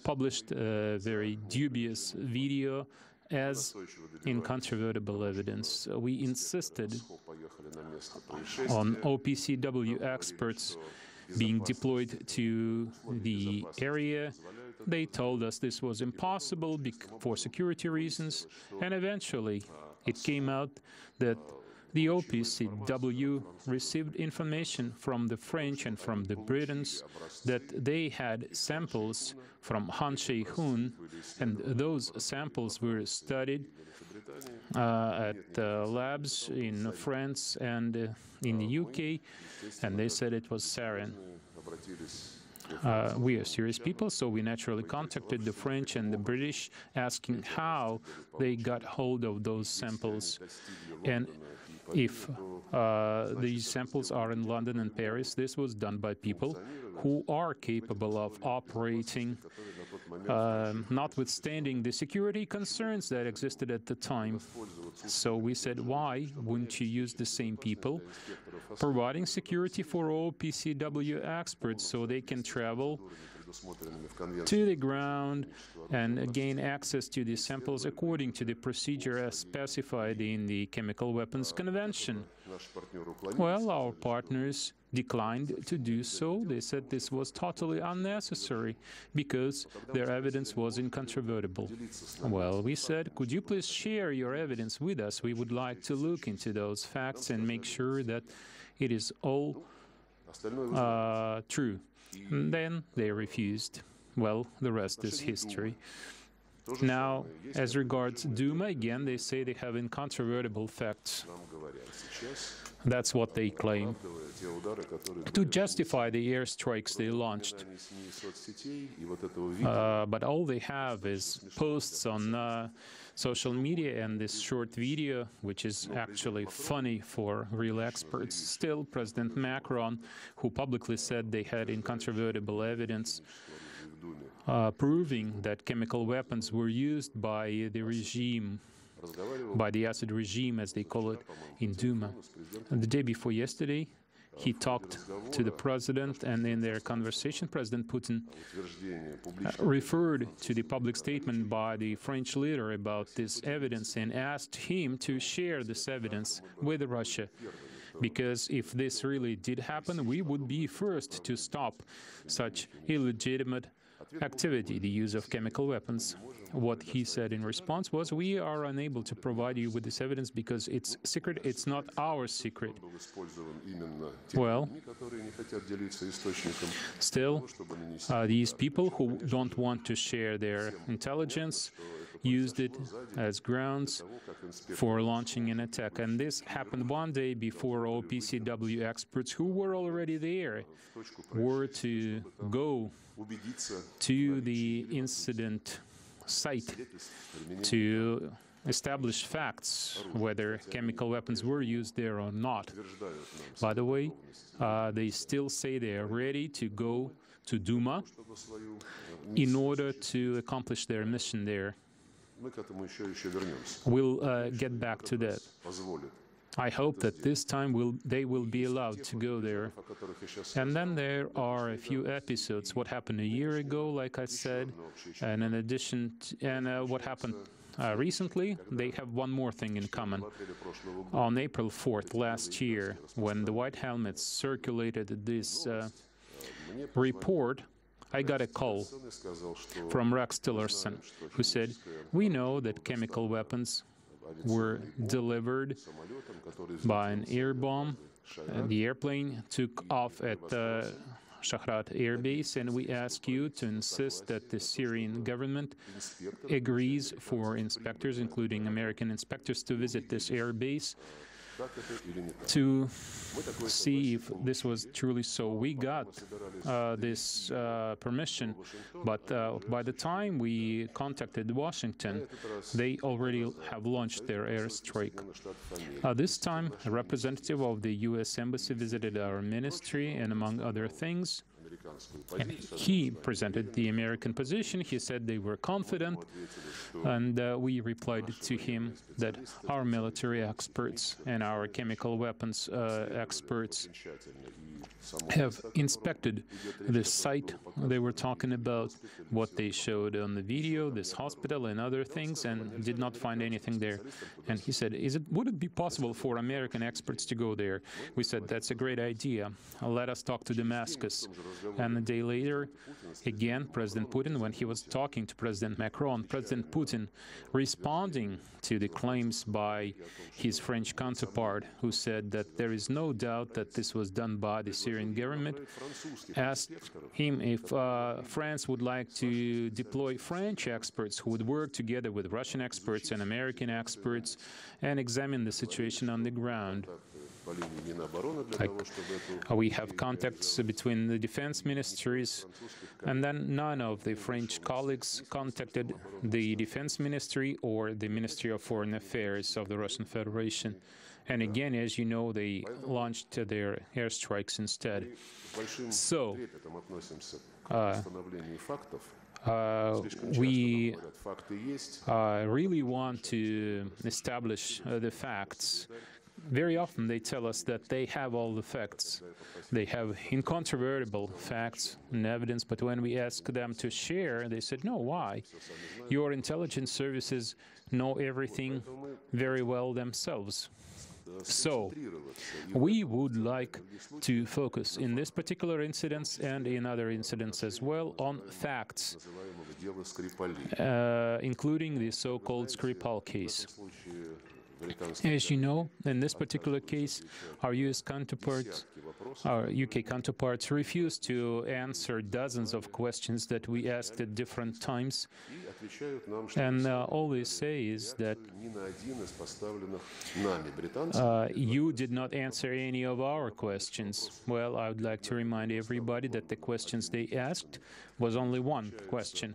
published a very dubious video as incontrovertible evidence. We insisted on OPCW experts being deployed to the area. They told us this was impossible for security reasons, and eventually it came out that the OPCW received information from the French and from the Britons that they had samples from Han She-hun, and those samples were studied at labs in France and in the UK, and they said it was sarin. We are serious people, so we naturally contacted the French and the British, asking how they got hold of those samples, and if these samples are in London and Paris. This was done by people who are capable of operating, notwithstanding the security concerns that existed at the time. So we said, why wouldn't you use the same people, providing security for OPCW experts so they can travel to the ground and gain access to the samples according to the procedure as specified in the Chemical Weapons Convention? Well, our partners declined to do so. They said this was totally unnecessary because their evidence was incontrovertible. Well, we said, could you please share your evidence with us? We would like to look into those facts and make sure that it is all true. And then they refused. Well, the rest is history. Now, as regards Duma, again, they say they have incontrovertible facts. That's what they claim. To justify the airstrikes they launched. But all they have is posts on social media and this short video, which is actually funny for real experts. Still, President Macron, who publicly said they had incontrovertible evidence proving that chemical weapons were used by the regime, by the Assad regime, as they call it, in Duma. And the day before yesterday, he talked to the president, and in their conversation, President Putin referred to the public statement by the French leader about this evidence and asked him to share this evidence with Russia. Because if this really did happen, we would be first to stop such illegitimate activity, the use of chemical weapons. What he said in response was, we are unable to provide you with this evidence because it's secret, it's not our secret. Well, still, these people who don't want to share their intelligence used it as grounds for launching an attack. And this happened one day before OPCW experts who were already there were to go to the incident site to establish facts whether chemical weapons were used there or not. By the way, they still say they are ready to go to Duma in order to accomplish their mission there. We'll get back to that. I hope that this time they will be allowed to go there. And then there are a few episodes, what happened a year ago, like I said, and in addition, what happened recently, they have one more thing in common. On April 4th last year, when the White Helmets circulated this report, I got a call from Rex Tillerson, who said, we know that chemical weapons were delivered by an air bomb. The airplane took off at Shahrat Air Base, and we ask you to insist that the Syrian government agrees for inspectors, including American inspectors, to visit this air base to see if this was truly so. We got this permission, but by the time we contacted Washington, they already have launched their airstrike. This time, a representative of the U.S. Embassy visited our ministry, and among other things, and he presented the American position. He said they were confident, and we replied to him that our military experts and our chemical weapons experts have inspected the site they were talking about, what they showed on the video, this hospital and other things, and did not find anything there. And he said, would it be possible for American experts to go there? We said, that's a great idea. Let us talk to Damascus. And a day later, again, President Putin, when he was talking to President Macron, President Putin, responding to the claims by his French counterpart, who said that there is no doubt that this was done by the Syrian government, asked him if France would like to deploy French experts who would work together with Russian experts and American experts and examine the situation on the ground. We have contacts between the defense ministries, and then none of the French colleagues contacted the defense ministry or the Ministry of Foreign Affairs of the Russian Federation. And again, as you know, they launched their airstrikes instead. So, we really want to establish the facts. Very often they tell us that they have all the facts. They have incontrovertible facts and evidence, but when we ask them to share, they said, no, why? Your intelligence services know everything very well themselves. So, we would like to focus in this particular incident and in other incidents as well on facts, including the so-called Skripal case. As you know, in this particular case, our UK counterparts refused to answer dozens of questions that we asked at different times, and all they say is that you did not answer any of our questions. Well, I would like to remind everybody that the questions they asked was only one question.